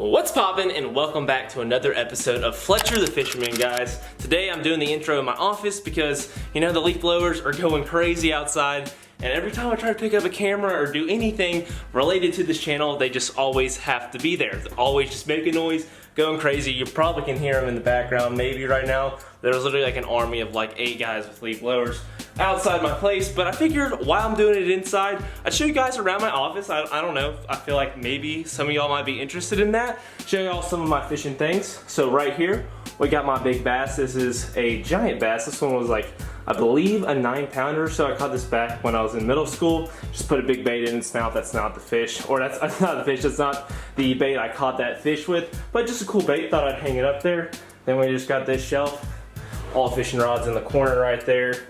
What's poppin', and welcome back to another episode of Fletcher the Fisherman, guys. Today I'm doing the intro in my office because, you know, the leaf blowers are going crazy outside, and every time I try to pick up a camera or do anything related to this channel, they just always have to be there. They're always just making noise, going crazy. You probably can hear them in the background maybe right now. There's literally like an army of like 8 guys with leaf blowers outside my place, but I figured while I'm doing it inside, I'd show you guys around my office. I don't know, I feel like maybe some of y'all might be interested in that. Show y'all some of my fishing things. So right here, we got my big bass. This is a giant bass. This one was like, I believe, a 9-pounder. So I caught this back when I was in middle school. Just put a big bait in its mouth. That's not the fish, or that's not the fish. That's not the bait I caught that fish with, but just a cool bait. Thought I'd hang it up there. Then we just got this shelf, all fishing rods in the corner right there.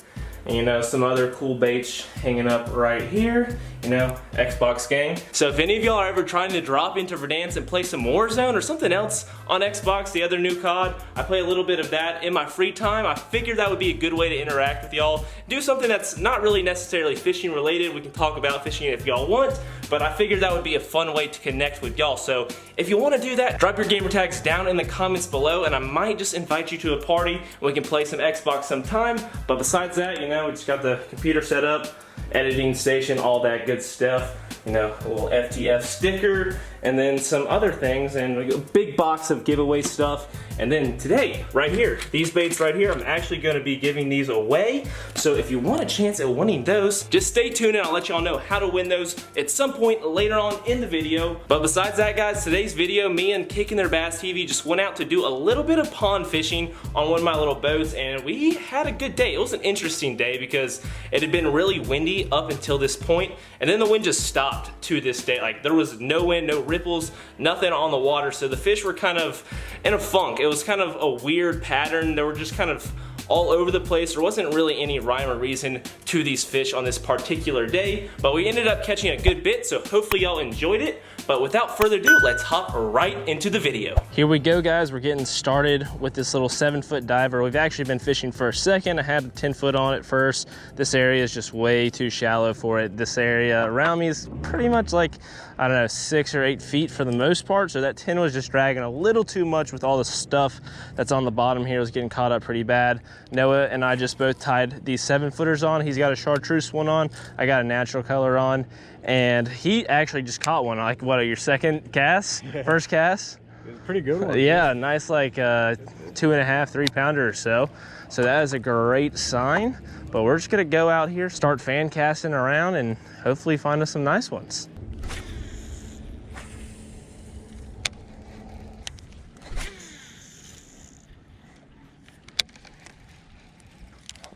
And, you know, some other cool baits hanging up right here, you know, Xbox gang. So if any of y'all are ever trying to drop into Verdansk and play some Warzone or something else on Xbox, the other new COD, I play a little bit of that in my free time. I figured that would be a good way to interact with y'all. Do something that's not really necessarily fishing related. We can talk about fishing if y'all want, but I figured that would be a fun way to connect with y'all. So if you want to do that, drop your gamer tags down in the comments below, and I might just invite you to a party and we can play some Xbox sometime. But besides that, you know, we just got the computer set up, editing station, all that good stuff. You know, a little FTF sticker, and then some other things, and a big box of giveaway stuff. And then today, right here, these baits right here, I'm actually gonna be giving these away. So if you want a chance at winning those, just stay tuned and I'll let y'all know how to win those at some point later on in the video. But besides that, guys, today's video, me and KickinTheirBASSTV just went out to do a little bit of pond fishing on one of my little boats, and we had a good day. It was an interesting day because it had been really windy up until this point, and then the wind just stopped to this day. Like, there was no wind, no ripples, nothing on the water, so the fish were kind of in a funk. It was kind of a weird pattern. They were just kind of all over the place. There wasn't really any rhyme or reason to these fish on this particular day, but we ended up catching a good bit, so hopefully y'all enjoyed it. But without further ado, let's hop right into the video. Here we go, guys. We're getting started with this little 7-foot diver. We've actually been fishing for a second. I had a 10-foot on it first. This area is just way too shallow for it. This area around me is pretty much like, I don't know, 6 or 8 feet for the most part. So that 10 was just dragging a little too much with all the stuff that's on the bottom here. It was getting caught up pretty bad. Noah and I just both tied these 7-footers on. He's got a chartreuse one on. I got a natural color on. And he actually just caught one. Like, what, your second cast? Yeah. First cast? It was a pretty good one. Yeah, nice, like 2.5, 3-pounder or so. So that is a great sign. But we're just gonna go out here, start fan casting around, and hopefully find us some nice ones.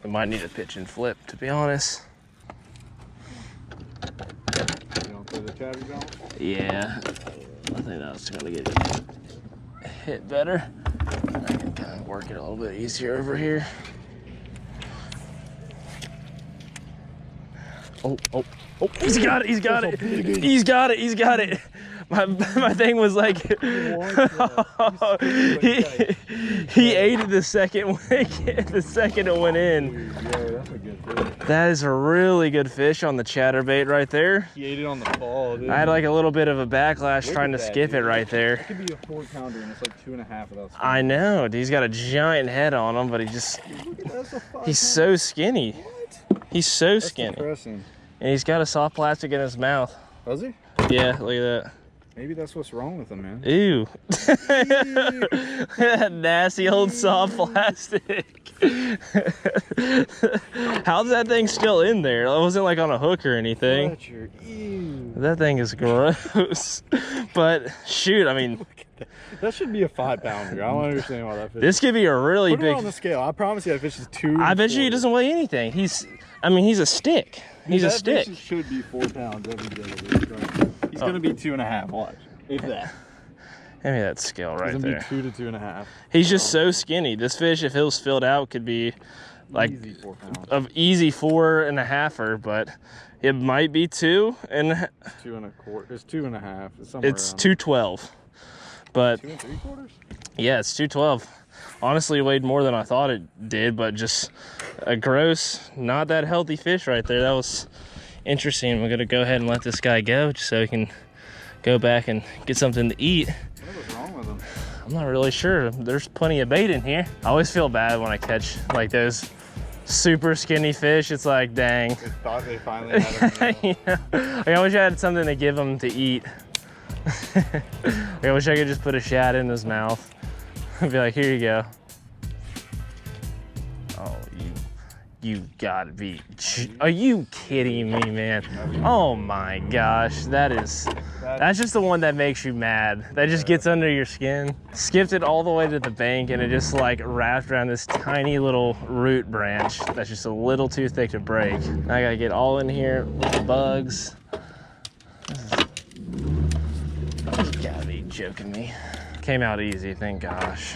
We might need a pitch and flip, to be honest. Yeah, I think that's gonna get hit better. I can kind of work it a little bit easier over here. Oh, he's got it, he's got it. He's got it, he's got it. My thing was like, he ate it the second it went in. Yeah, that's a good fish. That is a really good fish on the chatterbait right there. He ate it on the fall, dude. I had like a little bit of a backlash trying to skip it right there. It could be a 4-pounder and it's like 2.5 without skin. I know, dude, he's got a giant head on him, but he just, he's so skinny. What? He's so skinny. Depressing. And he's got a soft plastic in his mouth. Does he? Yeah, look at that. Maybe that's what's wrong with him, man. Ew. That nasty old soft plastic. How's that thing still in there? It wasn't like on a hook or anything. Fletcher, ew. That thing is gross. But shoot, I mean, that should be a 5-pounder. I don't understand why that fish. This could be a really Put big. it on the scale. I promise you that fish is 2. I bet you he doesn't weigh anything. He's a stick. He's a stick. Fish should be 4 pounds every day. He's gonna be 2.5. Watch, if that. Give me that scale right there. He's gonna be 2 to 2.5. He's just so skinny. This fish, if he was filled out, could be like easy 4 pounds. Of easy 4.5-er, but it might be 2 and 2 1/4. It's 2.5. It's 212. But 2 3/4. Yeah, it's 212. Honestly, weighed more than I thought it did, but just a gross, not that healthy fish right there. That was interesting. We're gonna go ahead and let this guy go just so he can go back and get something to eat. One of those I'm not really sure. There's plenty of bait in here. I always feel bad when I catch like those super skinny fish. It's like, dang. They thought they finally had a meal. Yeah. Like, I wish I had something to give them to eat. Like, I wish I could just put a shad in his mouth and be like, here you go. Oh, you gotta be, are you kidding me, man? Oh my gosh, that's just the one that makes you mad. That just gets under your skin. Skipped it all the way to the bank and it just like wrapped around this tiny little root branch that's just a little too thick to break. Now I gotta get all in here with the bugs. You gotta be joking me. Came out easy, thank gosh.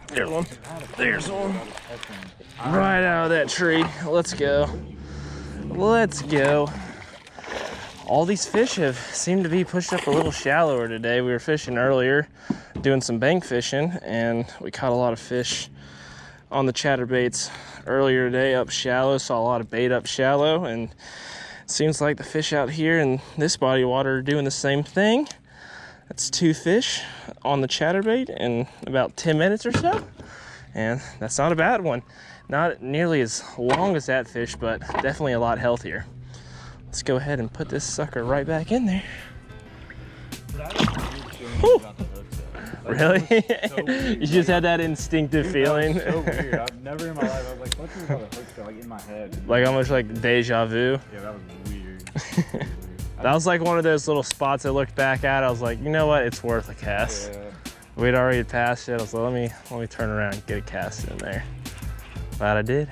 There's one. There's one. Right out of that tree. Let's go. Let's go. All these fish have seemed to be pushed up a little shallower today. We were fishing earlier, doing some bank fishing, and we caught a lot of fish on the chatterbaits earlier today up shallow. Saw a lot of bait up shallow, and it seems like the fish out here in this body of water are doing the same thing. That's 2 fish on the chatterbait in about 10 minutes or so. And that's not a bad one. Not nearly as long as that fish, but definitely a lot healthier. Let's go ahead and put this sucker right back in there. Really? You just had that instinctive feeling? That was so weird. I've never in my life, I was like, what's about a hook like in my head? Like almost like deja vu? Yeah, that was weird. That was like one of those little spots I looked back at. I was like, you know what? It's worth a cast. Yeah. We'd already passed it. I was like, let me turn around and get a cast in there. But I did.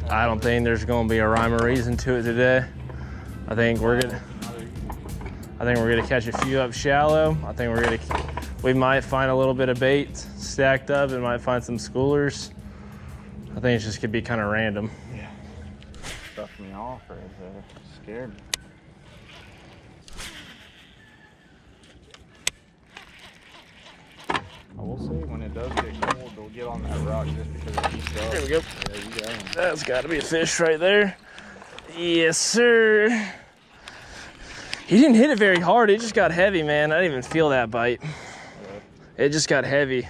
I don't think there's gonna be a rhyme or reason to it today. I think we're gonna catch a few up shallow. I think we might find a little bit of bait stacked up and might find some schoolers. I think it's just gonna be kind of random. Yeah. Stuffed me off right there. Scared me. I will say, when it does get cold, they'll get on that rock just because it heats up. There we go. There you go. That's got to be a fish right there. Yes, sir. He didn't hit it very hard. It just got heavy, man. I didn't even feel that bite. It just got heavy.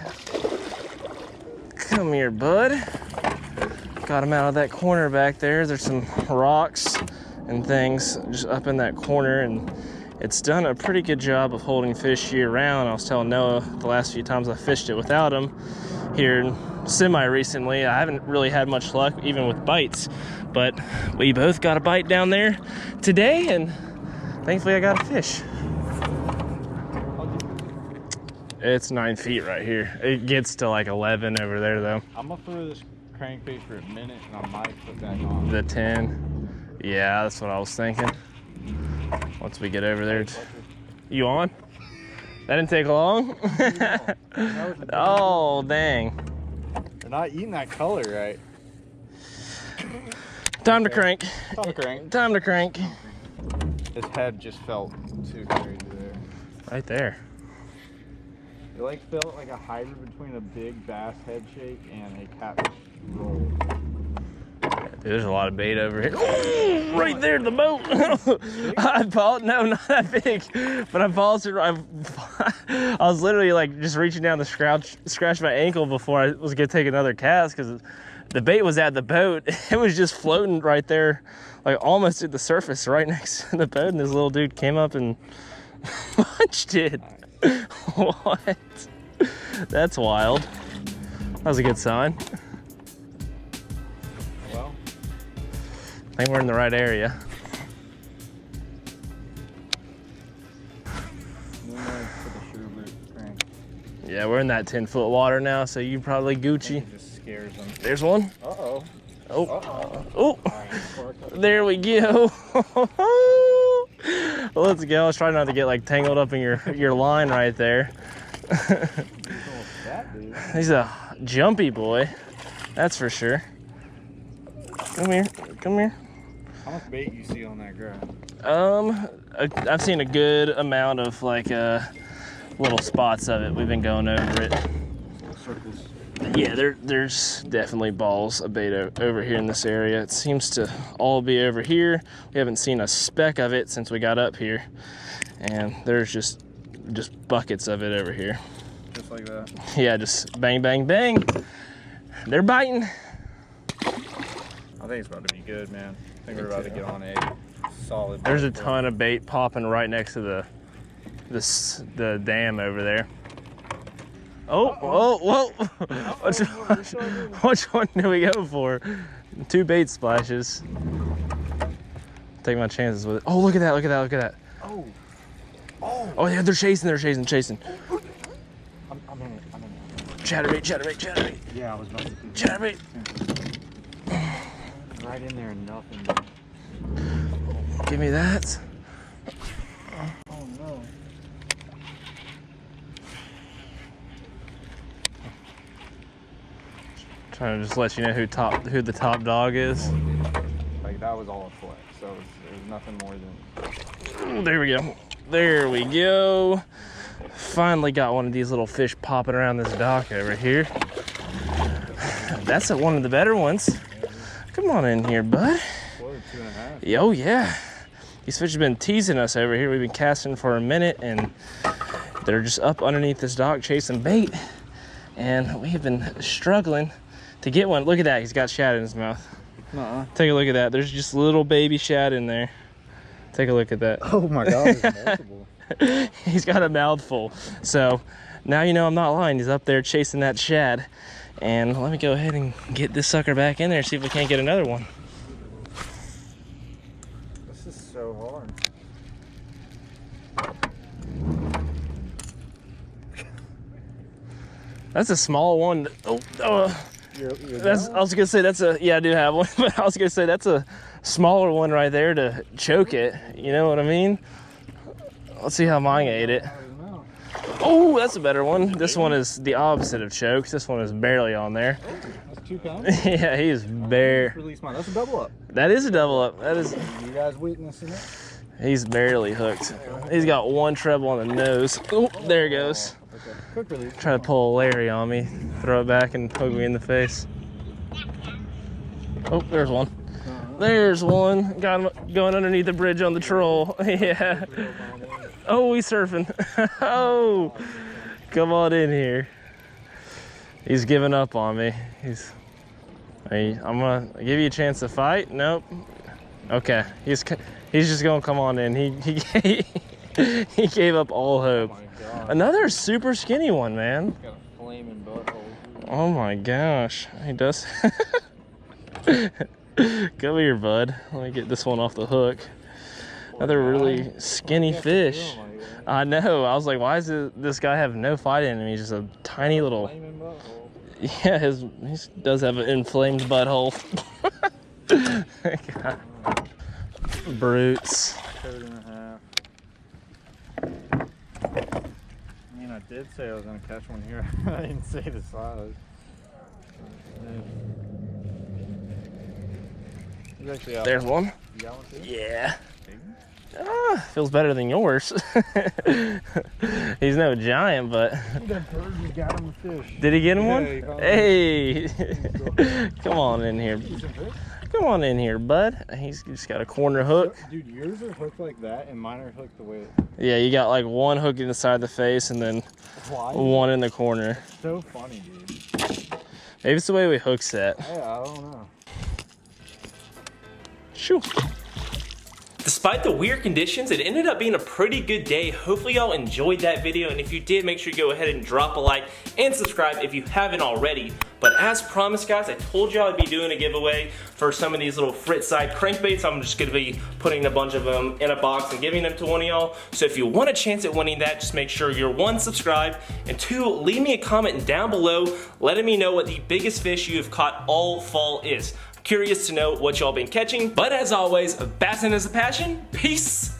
Come here, bud. Got him out of that corner back there. There's some rocks and things just up in that corner, and it's done a pretty good job of holding fish year round. I was telling Noah the last few times I fished it without him here semi-recently, I haven't really had much luck even with bites, but we both got a bite down there today, and thankfully I got a fish. It's 9 feet right here. It gets to like 11 over there though. I'm gonna throw this crankbait for a minute and I might put back on. The 10. Yeah, that's what I was thinking. Once we get over there. You on? That didn't take long? Oh, dang. They're not eating that color right. Time to crank. Time to crank. Time to crank. His head just felt too crazy there. Right there. It like felt like a hybrid between a big bass head shake and a catfish roll. Dude, there's a lot of bait over here. Oh, right there, the boat. No, not that big. But I paused it. I was literally like just reaching down to scratch my ankle before I was gonna take another cast because the bait was at the boat. It was just floating right there, like almost at the surface, right next to the boat. And this little dude came up and punched it. What? That's wild. That was a good sign. Well, I think we're in the right area. Yeah, we're in that 10-foot water now, so you probably Gucci. it just scares them. There's one. Uh-oh. Oh. Oh. There we go. Let's go. I was trying not to get like tangled up in your line right there. He's a jumpy boy, that's for sure. Come here, come here. How much bait you see on that grass? I've seen a good amount of like little spots of it. We've been going over it. Circles. Yeah, there's definitely balls of bait over here in this area. It seems to all be over here. We haven't seen a speck of it since we got up here. And there's just buckets of it over here. Just like that. Yeah, just bang, bang, bang. They're biting. I think it's about to be good, man. I think we're about to get on a solid. There's a ton of bait popping right next to the dam over there. Oh, oh, whoa. Which one do we go for? 2 bait splashes. Take my chances with it. Oh, look at that, look at that, look at that. Oh. Oh. Oh, yeah, they're chasing. I'm in it. Chatterbait. Yeah, I was about to do Chatterbait. right in there and nothing. Dude. Give me that. Oh no. Trying to just let you know who the top dog is. Like that was all a flex, so it was nothing more than. Oh, there we go. There we go. Finally got one of these little fish popping around this dock over here. That's one of the better ones. Come on in here, bud. 2.5. Oh yeah. These fish have been teasing us over here. We've been casting for a minute and they're just up underneath this dock chasing bait. And we have been struggling to get one. Look at that, he's got shad in his mouth. Take a look at that. There's just little baby shad in there. Take a look at that. Oh my God, there's multiple. He's got a mouthful. So now you know I'm not lying. He's up there chasing that shad. And let me go ahead and get this sucker back in there, see if we can't get another one. This is so hard. That's a small one. You're I was gonna say that's a, yeah, I do have one, but I was gonna say that's a smaller one right there to choke it. You know what I mean? Let's see how mine ate it. Oh, that's a better one. This one is the opposite of chokes. This one is barely on there. That's 2 pounds? Yeah, he's bare. Release mine. That's a double up. That is a double up. That is. You guys witnessing it? He's barely hooked. He's got one treble on the nose. Oh, there it goes. Okay. Quick release. Try to pull a Larry on me. Throw it back and poke me in the face. Oh, there's one. There's one. Got him going underneath the bridge on the troll. Yeah. Oh, he's surfing. Oh, come on in here. He's giving up on me. I'm gonna give you a chance to fight. Nope. Okay. He's just gonna come on in. He gave up all hope. Oh Another super skinny one, man. Got a flaming butthole. Oh my gosh. He does. Come here, bud. Let me get this one off the hook. Another really skinny fish. I know. I was like, why does this guy have no fight in him? He's just a tiny little. Yeah, he does have an inflamed butthole. Brutes. 3.5. I mean, I did say I was gonna catch one here. I didn't say the size. There's one. You got one too? Yeah. Feels better than yours. He's no giant, but. That bird just got him a fish. Did he get him one? He caught Hey! Come on in here. Come on in here, bud. He's just got a corner hook. Dude, yours are hooked like that, and mine are hooked the way. Yeah, you got like one hook in the side of the face, and then one in the corner. So funny, dude. Maybe it's the way we hook set. Yeah, I don't know. Shoo. Despite the weird conditions, it ended up being a pretty good day. Hopefully y'all enjoyed that video, and if you did, make sure you go ahead and drop a like and subscribe if you haven't already. But as promised, guys, I told y'all I'd be doing a giveaway for some of these little Frit-side crankbaits. I'm just gonna be putting a bunch of them in a box and giving them to one of y'all. So if you want a chance at winning that, just make sure you're 1, subscribed, and 2, leave me a comment down below letting me know what the biggest fish you have caught all fall is. Curious to know what y'all been catching, but as always, bassing is a passion. Peace